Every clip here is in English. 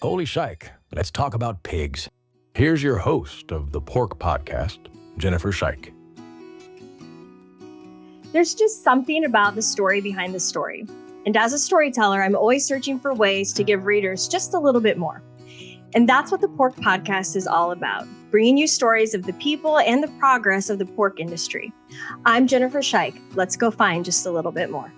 Holy shike, let's talk about pigs. Here's your host of the Pork Podcast, Jennifer Shike. There's just something about the story behind the story. And as a storyteller, I'm always searching for ways to give readers just a little bit more. And that's what the Pork Podcast is all about, bringing you stories of the people and the progress of the pork industry. I'm Jennifer Shike. Let's go find just a little bit more.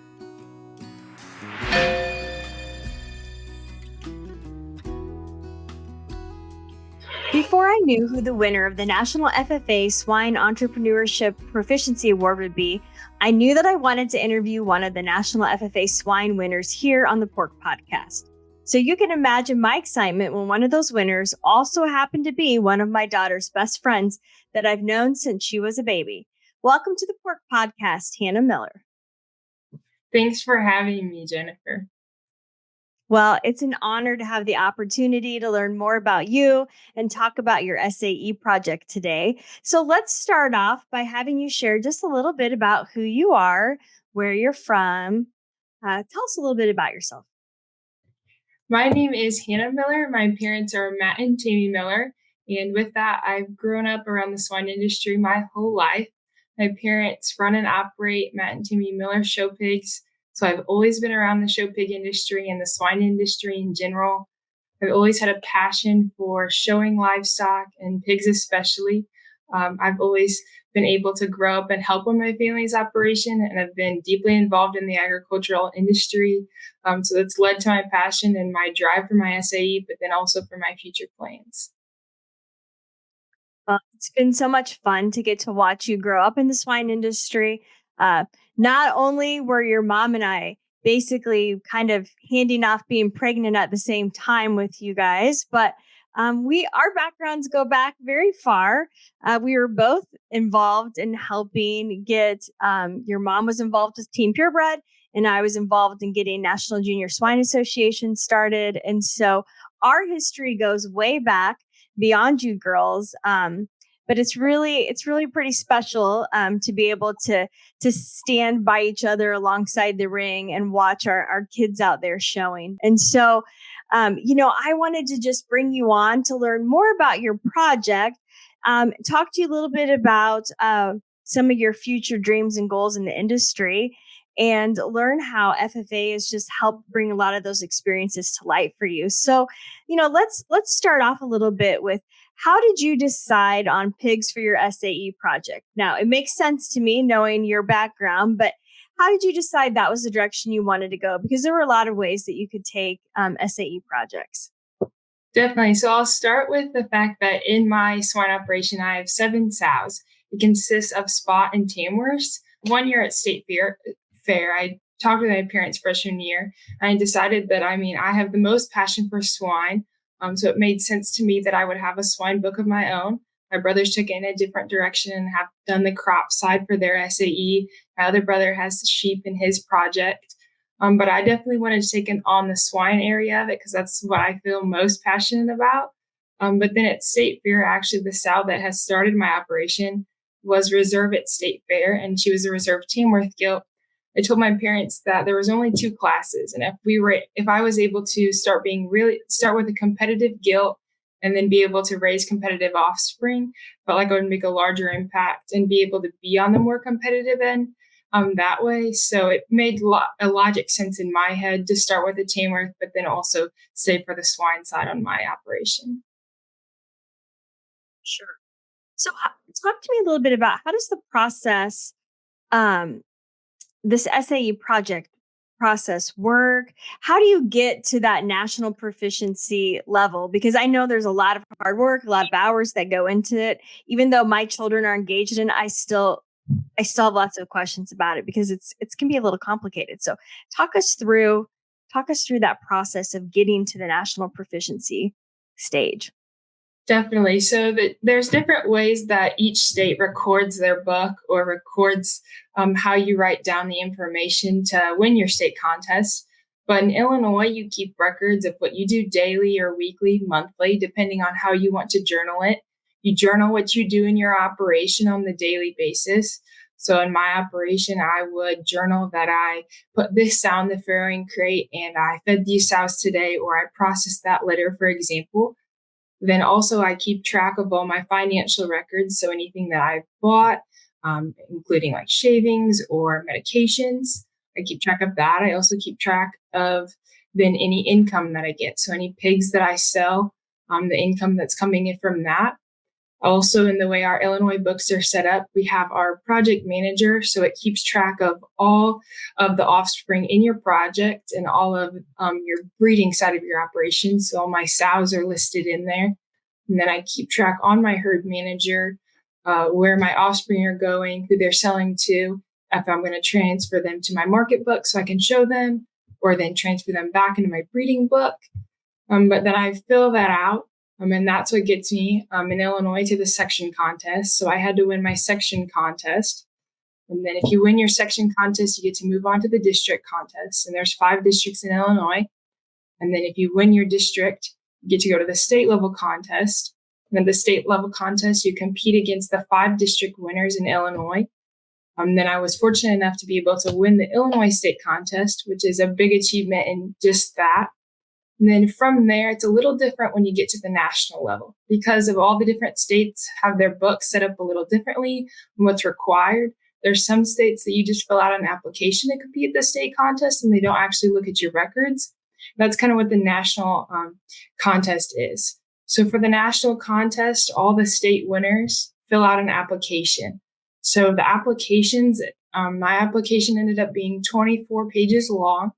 Before I knew who the winner of the National FFA Swine Entrepreneurship Proficiency Award would be, I knew that I wanted to interview one of the National FFA Swine winners here on the Pork Podcast. So you can imagine my excitement when one of those winners also happened to be one of my daughter's best friends that I've known since she was a baby. Welcome to the Pork Podcast, Hannah Miller. Thanks for having me, Jennifer. Well, it's an honor to have the opportunity to learn more about you and talk about your SAE project today. So let's start off by having you share just a little bit about who you are, where you're from. Tell us a little bit about yourself. My name is Hannah Miller. My parents are Matt and Tammy Miller. And with that, I've grown up around the swine industry my whole life. My parents run and operate Matt and Tammy Miller show pigs. So I've always been around the show pig industry and the swine industry in general. I've always had a passion for showing livestock and pigs especially. I've always been able to grow up and help with my family's operation, and I've been deeply involved in the agricultural industry. So that's led to my passion and my drive for my SAE, but then also for my future plans. Well, it's been so much fun to get to watch you grow up in the swine industry. Not only were your mom and I basically kind of handing off being pregnant at the same time with you guys, but our backgrounds go back very far. We were both involved in helping get, your mom was involved with Team Purebred, and I was involved in getting National Junior Swine Association started. And so our history goes way back beyond you girls. But it's really pretty special to be able to stand by each other alongside the ring and watch our kids out there showing. And so, I wanted to just bring you on to learn more about your project, talk to you a little bit about some of your future dreams and goals in the industry, and learn how FFA has just helped bring a lot of those experiences to light for you. So, let's start off a little bit with, how did you decide on pigs for your SAE project? Now, it makes sense to me knowing your background, but how did you decide that was the direction you wanted to go? Because there were a lot of ways that you could take SAE projects. Definitely. So I'll start with the fact that in my swine operation, I have 7 sows. It consists of spot and Tamworths. One year at State Fair, I talked with my parents freshman year, and I decided that, I have the most passion for swine. So it made sense to me that I would have a swine book of my own. My brothers took it in a different direction and have done the crop side for their SAE. My other brother has sheep in his project. But I definitely wanted to take on the swine area of it because that's what I feel most passionate about. But then at State Fair, actually the sow that has started my operation was reserve at State Fair, and she was a reserve Tamworth gilt. I told my parents that there was only 2 classes, and if I was able to start with a competitive gilt and then be able to raise competitive offspring, felt like I would make a larger impact and be able to be on the more competitive end that way. So it made a logic sense in my head to start with the Tamworth, but then also stay for the swine side on my operation. Sure. So talk to me a little bit about, how does the process, this SAE project process work? How do you get to that national proficiency level? Because I know there's a lot of hard work, a lot of hours that go into it. Even though my children are engaged in it, I still have lots of questions about it because it can be a little complicated. So talk us through that process of getting to the national proficiency stage. Definitely. So there's different ways that each state records their book or records how you write down the information to win your state contest. But in Illinois, you keep records of what you do daily or weekly, monthly, depending on how you want to journal it. You journal what you do in your operation on the daily basis. So in my operation, I would journal that I put this sow in the farrowing crate and I fed these sows today, or I processed that litter, for example. Then also I keep track of all my financial records. So anything that I've bought, including like shavings or medications, I keep track of that. I also keep track of then any income that I get. So any pigs that I sell, the income that's coming in from that. Also, in the way our Illinois books are set up, we have our project manager. So it keeps track of all of the offspring in your project and all of your breeding side of your operation. So all my sows are listed in there. And then I keep track on my herd manager where my offspring are going, who they're selling to, if I'm going to transfer them to my market book so I can show them, or then transfer them back into my breeding book. But then I fill that out. And that's what gets me in Illinois to the section contest. So I had to win my section contest. And then if you win your section contest, you get to move on to the district contest. And there's 5 districts in Illinois. And then if you win your district, you get to go to the state level contest. And at the state level contest, you compete against the 5 district winners in Illinois. Then I was fortunate enough to be able to win the Illinois state contest, which is a big achievement in just that. And then from there, it's a little different when you get to the national level because of all the different states have their books set up a little differently and what's required. There's some states that you just fill out an application to compete at the state contest and they don't actually look at your records. That's kind of what the national contest is. So for the national contest, all the state winners fill out an application. So the applications, my application ended up being 24 pages long.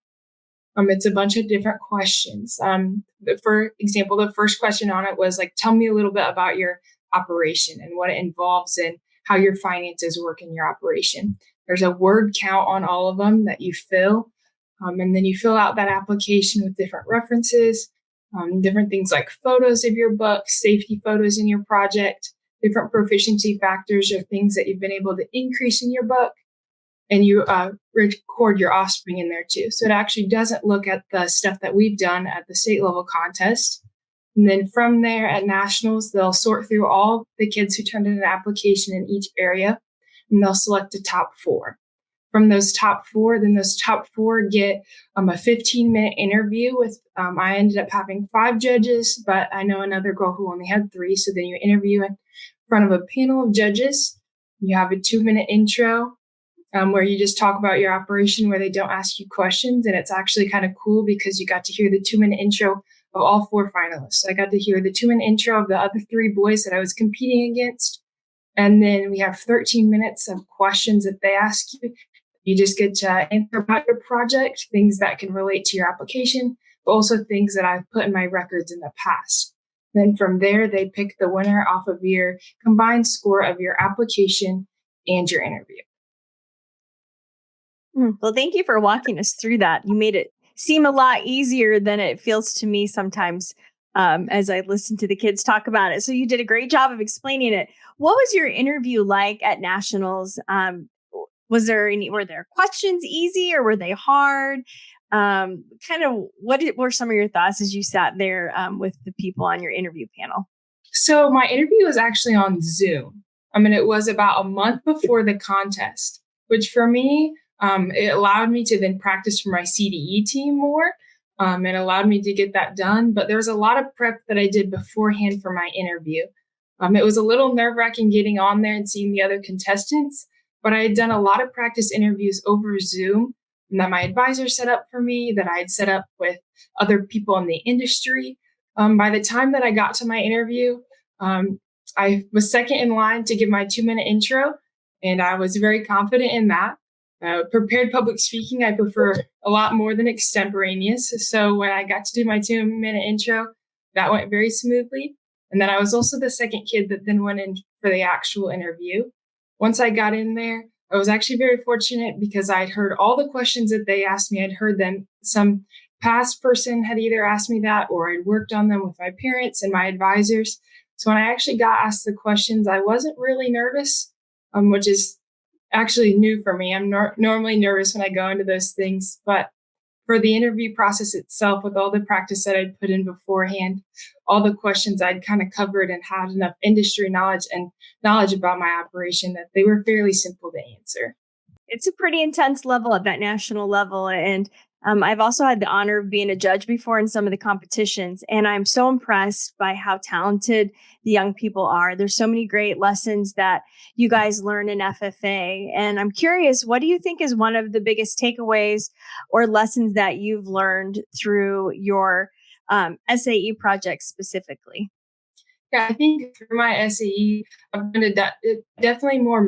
It's a bunch of different questions. For example, the first question on it was like, tell me a little bit about your operation and what it involves and how your finances work in your operation. There's a word count on all of them that you fill. And then you fill out that application with different references, different things like photos of your book, safety photos in your project, different proficiency factors or things that you've been able to increase in your book. And you record your offspring in there too. So it actually doesn't look at the stuff that we've done at the state level contest. And then from there at nationals, they'll sort through all the kids who turned in an application in each area, and they'll select a top 4. From those top 4, then those top 4 get a 15-minute interview with, I ended up having 5 judges, but I know another girl who only had 3. So then you interview in front of a panel of judges. You have a 2-minute intro. Where you just talk about your operation, where they don't ask you questions. And it's actually kind of cool because you got to hear the 2-minute intro of all 4 finalists. So I got to hear the 2-minute intro of the other 3 boys that I was competing against. And then we have 13 minutes of questions that they ask you. You just get to answer about your project, things that can relate to your application, but also things that I've put in my records in the past. Then from there, they pick the winner off of your combined score of your application and your interview. Well, thank you for walking us through that. You made it seem a lot easier than it feels to me sometimes as I listen to the kids talk about it. So you did a great job of explaining it. What was your interview like at nationals? Were there questions easy or were they hard? Kind of what were some of your thoughts as you sat there with the people on your interview panel? So my interview was actually on Zoom. It was about a month before the contest, which for me, it allowed me to then practice for my CDE team more. It allowed me to get that done. But there was a lot of prep that I did beforehand for my interview. It was a little nerve-wracking getting on there and seeing the other contestants, but I had done a lot of practice interviews over Zoom that my advisor set up for me, that I had set up with other people in the industry. By the time that I got to my interview, I was second in line to give my 2-minute intro, and I was very confident in that. Prepared public speaking, I prefer a lot more than extemporaneous. So when I got to do my 2-minute intro, that went very smoothly. And then I was also the second kid that then went in for the actual interview. Once I got in there, I was actually very fortunate because I'd heard all the questions that they asked me. I'd heard them. Some past person had either asked me that or I'd worked on them with my parents and my advisors. So when I actually got asked the questions, I wasn't really nervous, which is actually new for me. I'm normally nervous when I go into those things. But for the interview process itself, with all the practice that I'd put in beforehand, all the questions I'd kind of covered and had enough industry knowledge and knowledge about my operation that they were fairly simple to answer. It's a pretty intense level at that national level. And I've also had the honor of being a judge before in some of the competitions. And I'm so impressed by how talented the young people are. There's so many great lessons that you guys learn in FFA. And I'm curious, what do you think is one of the biggest takeaways or lessons that you've learned through your SAE project specifically? Yeah, I think through my SAE, I've been definitely more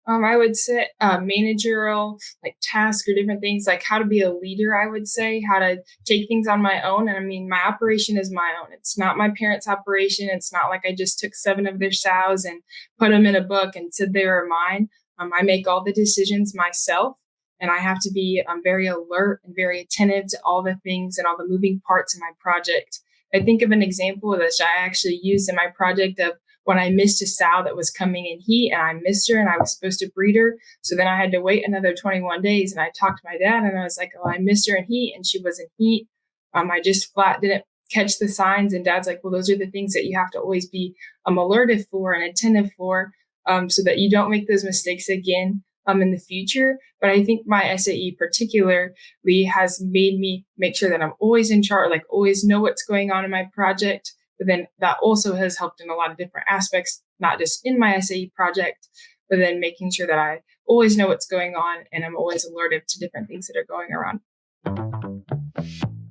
I would say managerial, like tasks or different things, like how to be a leader, I would say, how to take things on my own. And I mean, my operation is my own. It's not my parents' operation. It's not like I just took 7 of their sows and put them in a book and said they were mine. I make all the decisions myself. And I have to be very alert and very attentive to all the things and all the moving parts in my project. I think of an example of this I actually used in my project of when I missed a sow that was coming in heat and I missed her and I was supposed to breed her. So then I had to wait another 21 days and I talked to my dad and I was like, oh, I missed her in heat and she was in heat. I just flat didn't catch the signs. And dad's like, well, those are the things that you have to always be alerted for and attentive for so that you don't make those mistakes again in the future. But I think my SAE particularly has made me make sure that I'm always in charge, like always know what's going on in my project. But then that also has helped in a lot of different aspects, not just in my SAE project, but then making sure that I always know what's going on and I'm always alerted to different things that are going around.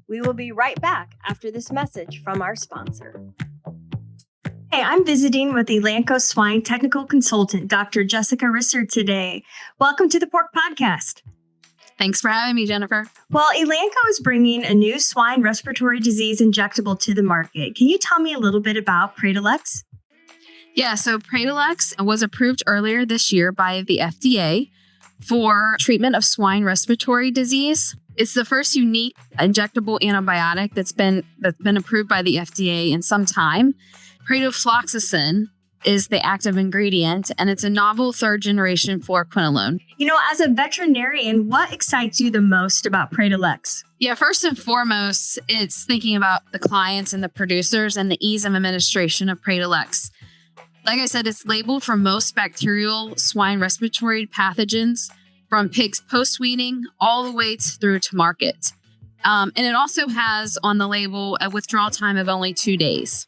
We will be right back after this message from our sponsor. Hey, I'm visiting with Elanco Swine Technical Consultant, Dr. Jessica Risser today. Welcome to the Pork Podcast. Thanks for having me, Jennifer. Well, Elanco is bringing a new swine respiratory disease injectable to the market. Can you tell me a little bit about Predilex? Yeah, so Predilex was approved earlier this year by the FDA for treatment of swine respiratory disease. It's the first unique injectable antibiotic that's been approved by the FDA in some time. Predofloxacin is the active ingredient, and it's a novel third-generation fluoroquinolone. You know, as a veterinarian, what excites you the most about Predilex? Yeah, first and foremost, it's thinking about the clients and the producers and the ease of administration of Predilex. Like I said, it's labeled for most bacterial swine respiratory pathogens from pigs post-weaning all the way through to market. And it also has on the label a withdrawal time of only 2 days.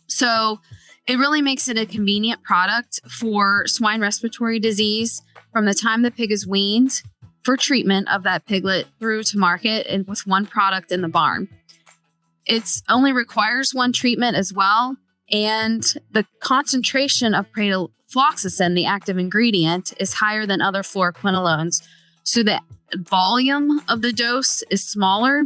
So it really makes it a convenient product for swine respiratory disease from the time the pig is weaned for treatment of that piglet through to market and with one product in the barn. It only requires one treatment as well. And the concentration of predofloxacin, the active ingredient, is higher than other fluoroquinolones. So the volume of the dose is smaller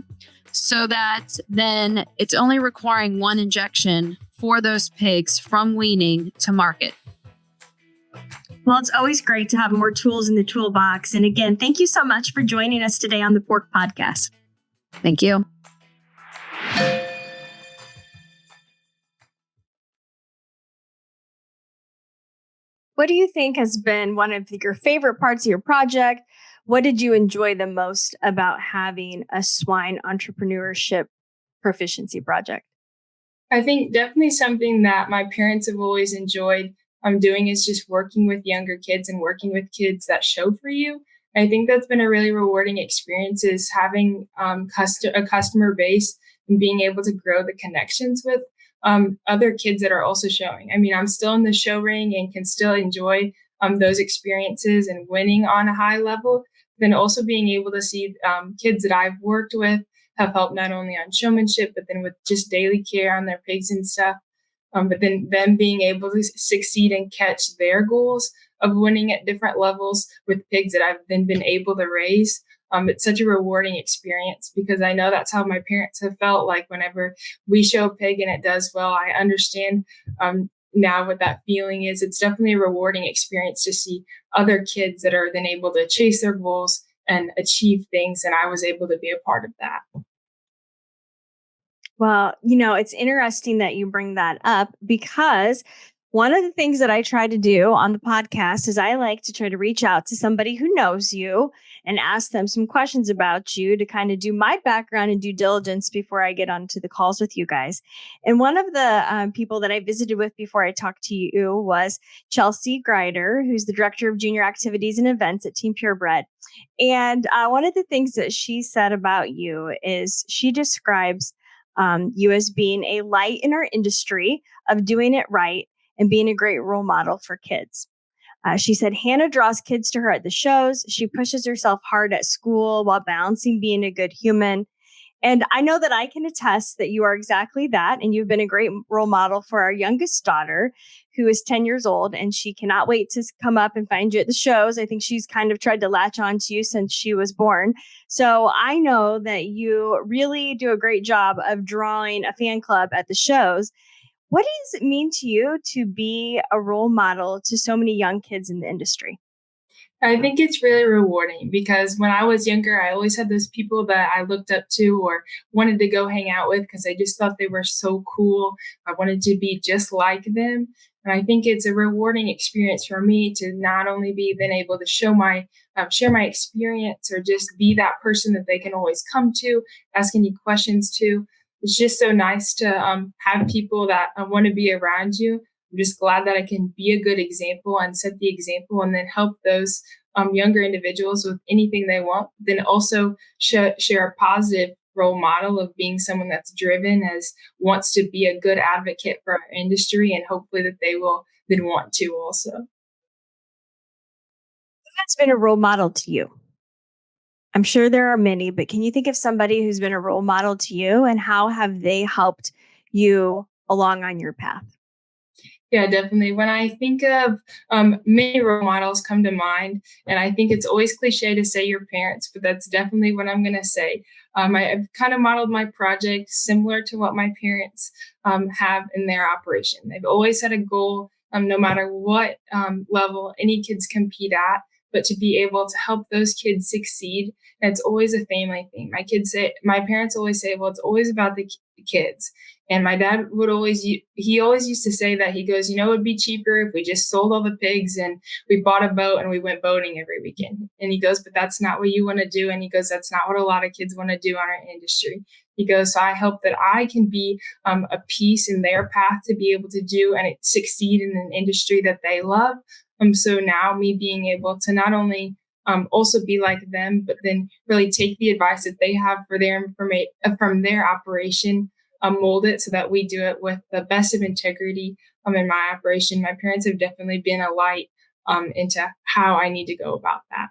so that then it's only requiring one injection for those pigs from weaning to market. Well, it's always great to have more tools in the toolbox. And again, thank you so much for joining us today on the Pork Podcast. Thank you. What do you think has been one of your favorite parts of your project? What did you enjoy the most about having a swine entrepreneurship proficiency project? I think definitely something that my parents have always enjoyed doing is just working with younger kids and working with kids that show for you. I think that's been a really rewarding experience, is having a customer base and being able to grow the connections with other kids that are also showing. I mean, I'm still in the show ring and can still enjoy those experiences and winning on a high level. Then also being able to see kids that I've worked with have helped not only on showmanship, but then with just daily care on their pigs and stuff. But then them being able to succeed and catch their goals of winning at different levels with pigs that I've then been able to raise. It's such a rewarding experience because I know that's how my parents have felt like whenever we show a pig and it does well. I understand now what that feeling is. It's definitely a rewarding experience to see other kids that are then able to chase their goals and achieve things. And I was able to be a part of that. Well, you know, it's interesting that you bring that up because One of the things that I try to do on the podcast is I like to try to reach out to somebody who knows you and ask them some questions about you to kind of do my background and due diligence before I get onto the calls with you guys. And one of the people that I visited with before I talked to you was Chelsea Greider, who's the director of junior activities and events at Team Purebred. And one of the things that she said about you is she describes you as being a light in our industry of doing it right and being a great role model for kids. She said, Hannah draws kids to her at the shows. She pushes herself hard at school while balancing being a good human. And I know that I can attest that you are exactly that. And you've been a great role model for our youngest daughter, who is 10 years old, and she cannot wait to come up and find you at the shows. I think she's kind of tried to latch on to you since she was born. So I know that you really do a great job of drawing a fan club at the shows. What does it mean to you to be a role model to so many young kids in the industry? I think it's really rewarding because when I was younger, I always had those people that I looked up to or wanted to go hang out with because I just thought they were so cool. I wanted to be just like them. And I think it's a rewarding experience for me to not only be then able to share my experience or just be that person that they can always come to, ask any questions to. It's just so nice to have people that want to be around you. I'm just glad that I can be a good example and set the example and then help those younger individuals with anything they want. Then also share a positive role model of being someone that's driven as wants to be a good advocate for our industry, and hopefully that they will then want to also. Who's been a role model to you? I'm sure there are many, but can you think of somebody who's been a role model to you, and how have they helped you along on your path? Yeah, definitely. When I think of many role models come to mind, and I think it's always cliche to say your parents, but that's definitely what I'm going to say. I've kind of modeled my project similar to what my parents have in their operation. They've always had a goal, no matter what level any kids compete at, but to be able to help those kids succeed. And it's always a family thing. My parents always say, well, it's always about the kids. And my dad he always used to say that, he goes, it would be cheaper if we just sold all the pigs and we bought a boat and we went boating every weekend. And he goes, but that's not what you want to do. And he goes, that's not what a lot of kids want to do on our industry. He goes, so I hope that I can be a piece in their path to be able to do and succeed in an industry that they love. So now me being able to not only also be like them, but then really take the advice that they have for from their operation, mold it so that we do it with the best of integrity in my operation. My parents have definitely been a light into how I need to go about that.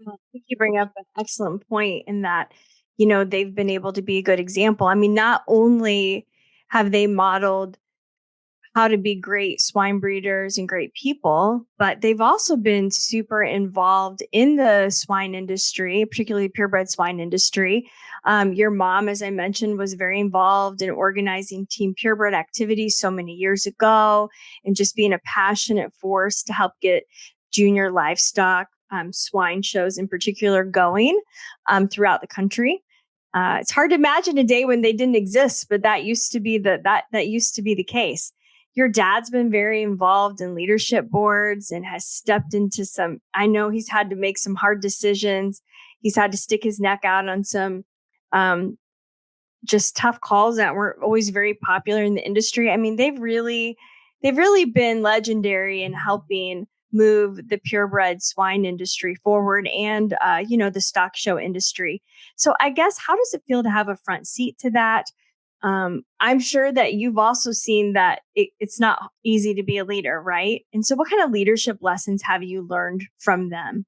Well, I think you bring up an excellent point in that, they've been able to be a good example. I mean, not only have they modeled how to be great swine breeders and great people, but they've also been super involved in the swine industry, particularly purebred swine industry. Your mom, as I mentioned, was very involved in organizing Team Purebred activities so many years ago, and just being a passionate force to help get junior livestock swine shows in particular going throughout the country. It's hard to imagine a day when they didn't exist, but that used to be that used to be the case. Your dad's been very involved in leadership boards and has stepped into I know he's had to make some hard decisions. He's had to stick his neck out on some just tough calls that weren't always very popular in the industry. I mean, they've really been legendary in helping move the purebred swine industry forward and, the stock show industry. So I guess, how does it feel to have a front seat to that? I'm sure that you've also seen that it's not easy to be a leader, right? And so what kind of leadership lessons have you learned from them?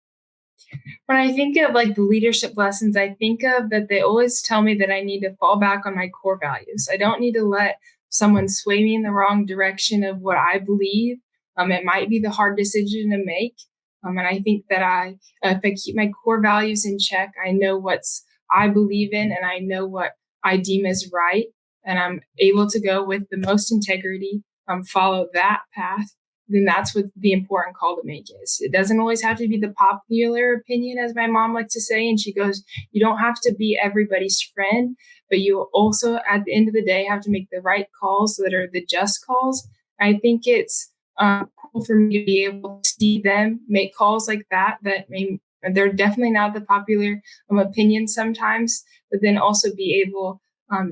When I think of like the leadership lessons, I think of that they always tell me that I need to fall back on my core values. I don't need to let someone sway me in the wrong direction of what I believe. It might be the hard decision to make. And I think that if I keep my core values in check, I know I believe in, and I know what I deem as right. And I'm able to go with the most integrity, follow that path. then that's what the important call to make is. It doesn't always have to be the popular opinion, as my mom likes to say. And she goes, you don't have to be everybody's friend, but you also, at the end of the day, have to make the right calls that are the just calls. I think it's cool for me to be able to see them make calls like that they're definitely not the popular opinion sometimes, but then also be able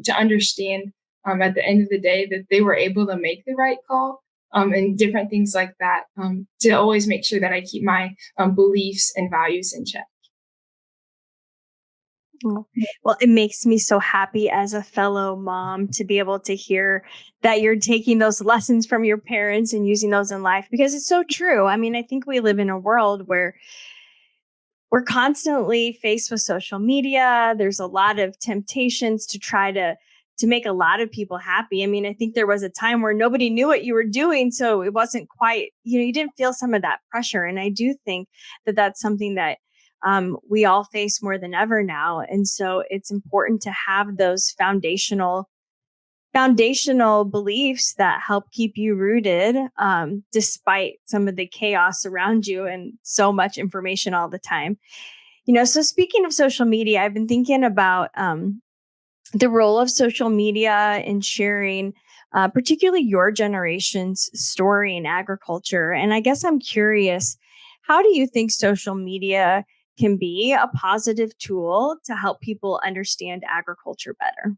to understand at the end of the day that they were able to make the right call. And different things like that, to always make sure that I keep my beliefs and values in check. Well, it makes me so happy as a fellow mom to be able to hear that you're taking those lessons from your parents and using those in life, because it's so true. I mean, I think we live in a world where we're constantly faced with social media. There's a lot of temptations to try to make a lot of people happy. I mean, I think there was a time where nobody knew what you were doing. So it wasn't quite, you didn't feel some of that pressure. And I do think that that's something that we all face more than ever now. And so it's important to have those foundational beliefs that help keep you rooted, despite some of the chaos around you and so much information all the time. So speaking of social media, I've been thinking about the role of social media in sharing, particularly your generation's story in agriculture. And I guess I'm curious, how do you think social media can be a positive tool to help people understand agriculture better?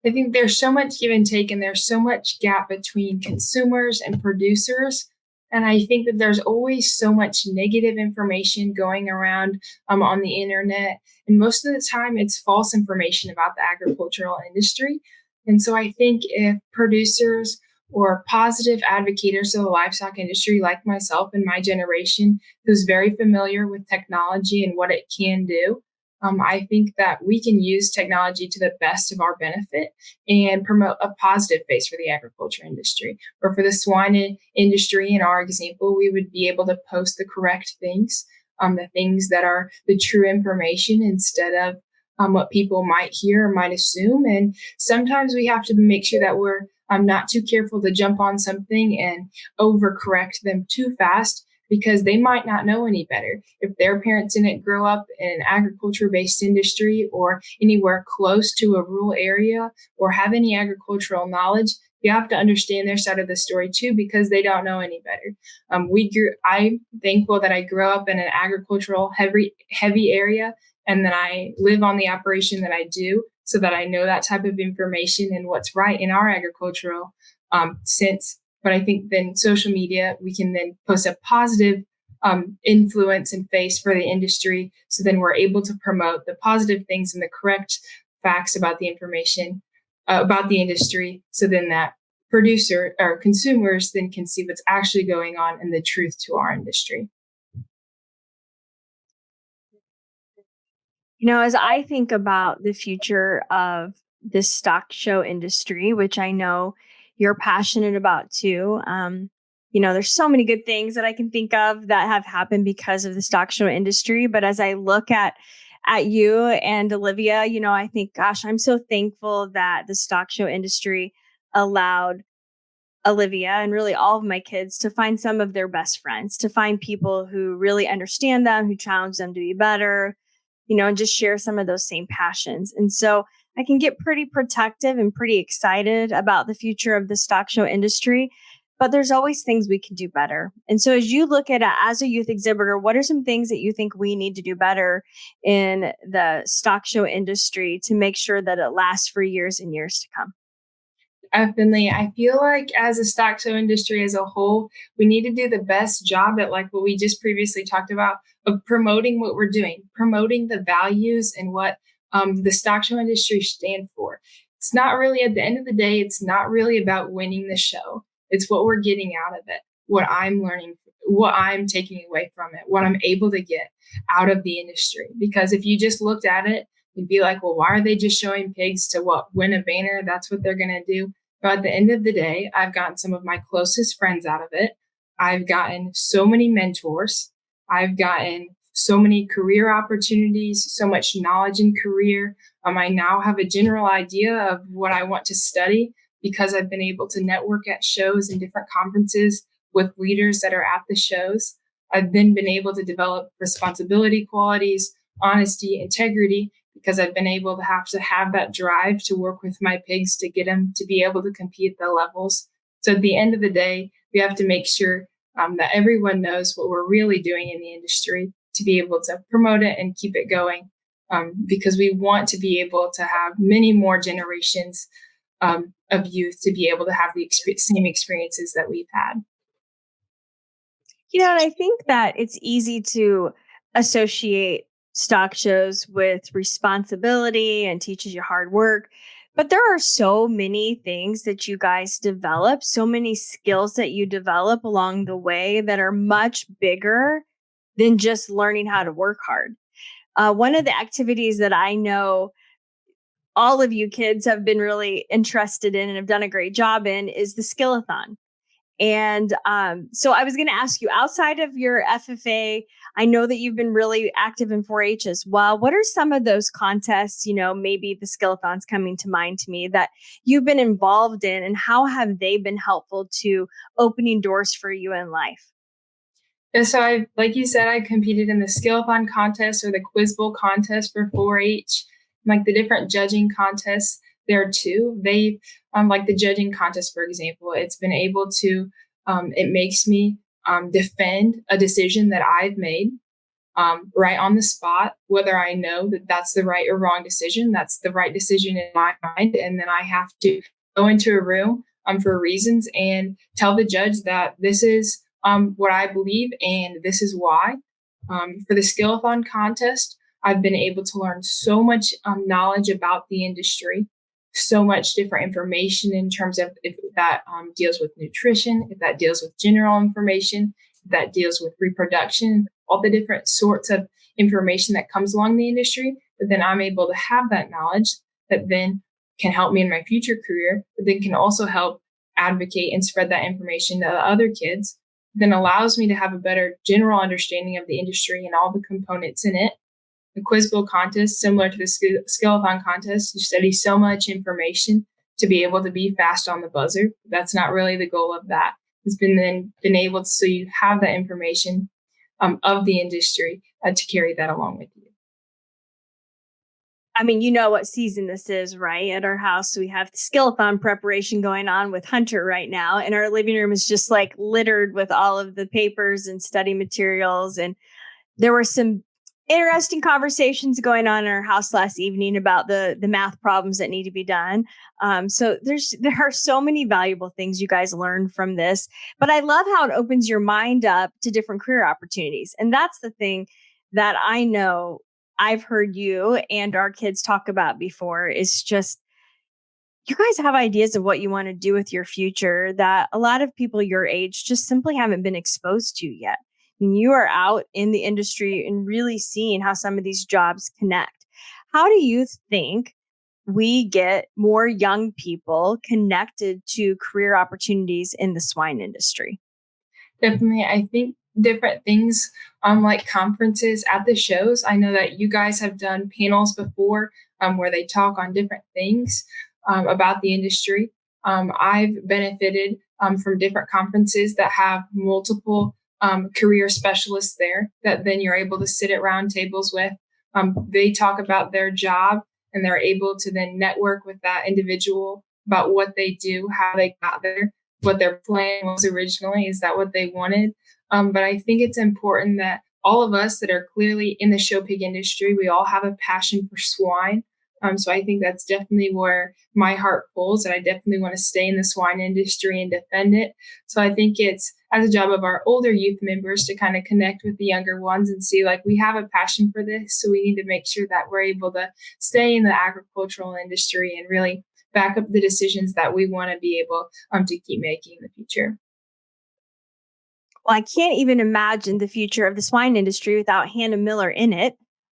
I think there's so much give and take, and there's so much gap between consumers and producers. And I think that there's always so much negative information going around on the internet. And most of the time, it's false information about the agricultural industry. And so I think if producers or positive advocates of the livestock industry, like myself and my generation, who's very familiar with technology and what it can do, I think that we can use technology to the best of our benefit and promote a positive face for the agriculture industry. Or for the swine industry, in our example, we would be able to post the correct things, the things that are the true information instead of what people might hear or might assume. And sometimes we have to make sure that we're not too careful to jump on something and overcorrect them too fast, because they might not know any better. If their parents didn't grow up in an agriculture-based industry or anywhere close to a rural area or have any agricultural knowledge, you have to understand their side of the story too, because they don't know any better. I'm thankful that I grew up in an agricultural heavy area, and that I live on the operation that I do, so that I know that type of information and what's right in our agricultural sense. But I think then social media, we can then post a positive influence and face for the industry. So then we're able to promote the positive things and the correct facts about the information about the industry. So then that producer or consumers then can see what's actually going on and the truth to our industry. As I think about the future of this stock show industry, which I know you're passionate about too. There's so many good things that I can think of that have happened because of the stock show industry. But as I look at you and Olivia, I think, gosh, I'm so thankful that the stock show industry allowed Olivia and really all of my kids to find some of their best friends, to find people who really understand them, who challenge them to be better, and just share some of those same passions. And so I can get pretty protective and pretty excited about the future of the stock show industry, but there's always things we can do better. And so as you look at it as a youth exhibitor, what are some things that you think we need to do better in the stock show industry to make sure that it lasts for years and years to come? Definitely. I feel like as a stock show industry as a whole, we need to do the best job at, like what we just previously talked about, of promoting what we're doing, promoting the values and what the stock show industry stands for. It's not really, at the end of the day, it's not really about winning the show. It's what we're getting out of it, what I'm learning, what I'm taking away from it, what I'm able to get out of the industry. Because if you just looked at it, you'd be like, well, why are they just showing pigs to win a banner? That's what they're going to do. But at the end of the day, I've gotten some of my closest friends out of it. I've gotten so many mentors. I've gotten so many career opportunities, so much knowledge in career. I now have a general idea of what I want to study because I've been able to network at shows and different conferences with leaders that are at the shows. I've then been able to develop responsibility qualities, honesty, integrity, because I've been able to have that drive to work with my pigs to get them to be able to compete at the levels. So at the end of the day, we have to make sure that everyone knows what we're really doing in the industry to be able to promote it and keep it going, because we want to be able to have many more generations of youth to be able to have the same experiences that we've had. And I think that it's easy to associate stock shows with responsibility and teaches you hard work. But there are so many things that you guys develop, so many skills that you develop along the way that are much bigger than just learning how to work hard. One of the activities that I know all of you kids have been really interested in and have done a great job in is the Skillathon. And so I was going to ask you, outside of your FFA, I know that you've been really active in 4-H as well. What are some of those contests, maybe the Skillathon's coming to mind to me, that you've been involved in, and how have they been helpful to opening doors for you in life? And so like you said, I competed in the Skillathon contest or the Quiz Bowl contest for 4-H, like the different judging contests there too. They, like the judging contest, for example, it's been able to, it makes me defend a decision that I've made right on the spot, whether I know that that's the right or wrong decision. That's the right decision in my mind. And then I have to go into a room for reasons and tell the judge that this is what I believe and this is why. For the Skillathon contest, I've been able to learn so much knowledge about the industry, so much different information in terms of if that deals with nutrition, if that deals with general information, if that deals with reproduction, all the different sorts of information that comes along the industry. But then I'm able to have that knowledge that then can help me in my future career, but then can also help advocate and spread that information to other kids, then allows me to have a better general understanding of the industry and all the components in it. The Quiz Bowl contest, similar to the Skillathon contest, you study so much information to be able to be fast on the buzzer. That's not really the goal of that. It's been able to, so you have that information of the industry to carry that along with you. I mean, you know what season this is, right? At our house, we have the Skillathon preparation going on with Hunter right now. And our living room is just like littered with all of the papers and study materials. And there were some interesting conversations going on in our house last evening about the math problems that need to be done. So there are so many valuable things you guys learn from this, but I love how it opens your mind up to different career opportunities. And that's the thing that I know I've heard you and our kids talk about before, is just, you guys have ideas of what you want to do with your future that a lot of people your age just simply haven't been exposed to yet. And you are out in the industry and really seeing how some of these jobs connect. How do you think we get more young people connected to career opportunities in the swine industry? Definitely. I think different things like conferences at the shows. I know that you guys have done panels before where they talk on different things about the industry. I've benefited from different conferences that have multiple career specialists there that then you're able to sit at round tables with. They talk about their job and they're able to then network with that individual about what they do, how they got there, what their plan was originally. Is that what they wanted? But I think it's important that all of us that are clearly in the show pig industry, we all have a passion for swine. So I think that's definitely where my heart pulls, and I definitely want to stay in the swine industry and defend it. So I think it's as a job of our older youth members to kind of connect with the younger ones and see, like, we have a passion for this. So we need to make sure that we're able to stay in the agricultural industry and really back up the decisions that we want to be able to keep making in the future. Well, I can't even imagine the future of the swine industry without Hannah Miller in it.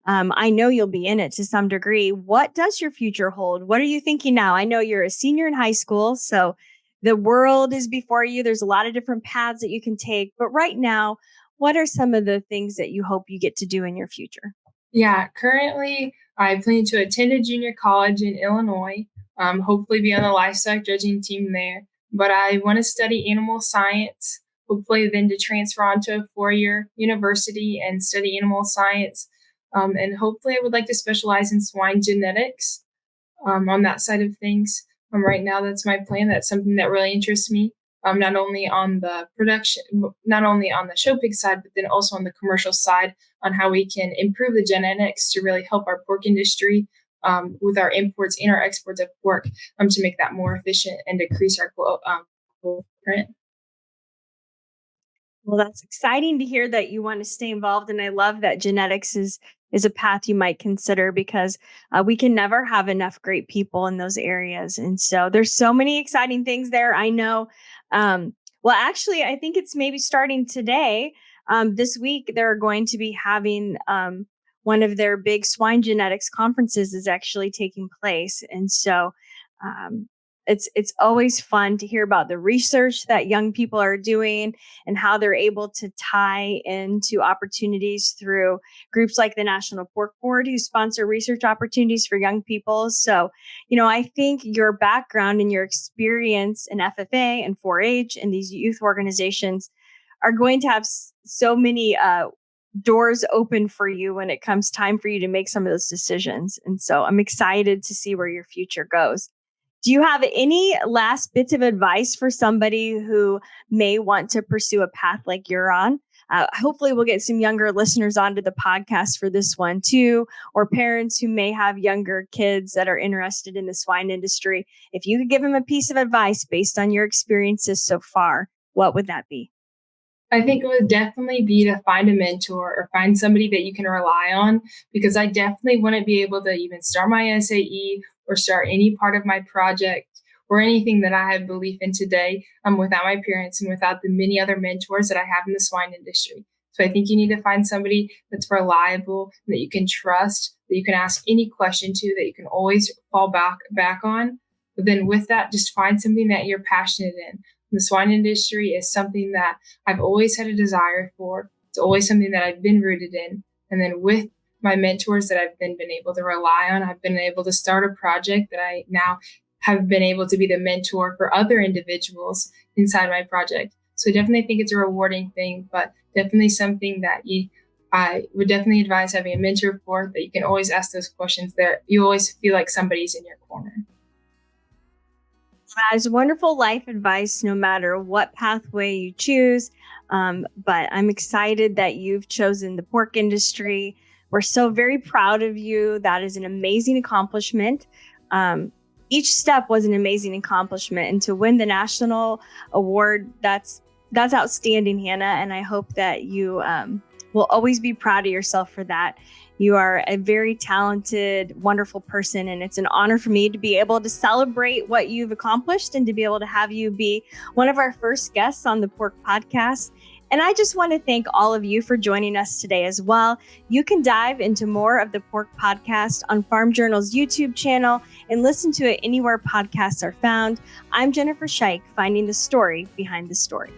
I know you'll be in it to some degree. What does your future hold? What are you thinking now? I know you're a senior in high school, so the world is before you. There's a lot of different paths that you can take. But right now, what are some of the things that you hope you get to do in your future? Yeah, currently I plan to attend a junior college in Illinois, hopefully be on the livestock judging team there. But I want to study animal science hopefully then to transfer on to a 4-year university and study animal science. And hopefully I would like to specialize in swine genetics on that side of things. Right now, that's my plan. That's something that really interests me, not only on the production, not only on the show pig side, but then also on the commercial side on how we can improve the genetics to really help our pork industry with our imports and our exports of pork to make that more efficient and decrease our footprint. Well, that's exciting to hear that you want to stay involved. And I love that genetics is a path you might consider, because we can never have enough great people in those areas. And so there's so many exciting things there. I know. Well, actually, I think it's maybe starting today. This week, they're going to be having one of their big swine genetics conferences is actually taking place. And so it's always fun to hear about the research that young people are doing and how they're able to tie into opportunities through groups like the National Pork Board, who sponsor research opportunities for young people. So, I think your background and your experience in FFA and 4-H and these youth organizations are going to have so many doors open for you when it comes time for you to make some of those decisions. And so I'm excited to see where your future goes. Do you have any last bits of advice for somebody who may want to pursue a path like you're on? Hopefully we'll get some younger listeners onto the podcast for this one too, or parents who may have younger kids that are interested in the swine industry. If you could give them a piece of advice based on your experiences so far, what would that be? I think it would definitely be to find a mentor or find somebody that you can rely on, because I definitely wouldn't be able to even start my SAE or start any part of my project or anything that I have belief in today without my parents and without the many other mentors that I have in the swine industry. So I think you need to find somebody that's reliable, that you can trust, that you can ask any question to, that you can always fall back on. But then with that, just find something that you're passionate in. The swine industry is something that I've always had a desire for. It's always something that I've been rooted in. And then with my mentors that I've been able to rely on, I've been able to start a project that I now have been able to be the mentor for other individuals inside my project. So I definitely think it's a rewarding thing, but definitely something that I would definitely advise having a mentor for, that you can always ask those questions there. You always feel like somebody's in your corner. That is wonderful life advice, no matter what pathway you choose. But I'm excited that you've chosen the pork industry. We're so very proud of you. That is an amazing accomplishment. Each step was an amazing accomplishment. And to win the national award, that's outstanding, Hannah. And I hope that you will always be proud of yourself for that. You are a very talented, wonderful person, and it's an honor for me to be able to celebrate what you've accomplished and to be able to have you be one of our first guests on the Pork Podcast. And I just want to thank all of you for joining us today as well. You can dive into more of the Pork Podcast on Farm Journal's YouTube channel and listen to it anywhere podcasts are found. I'm Jennifer Scheich, finding the story behind the story.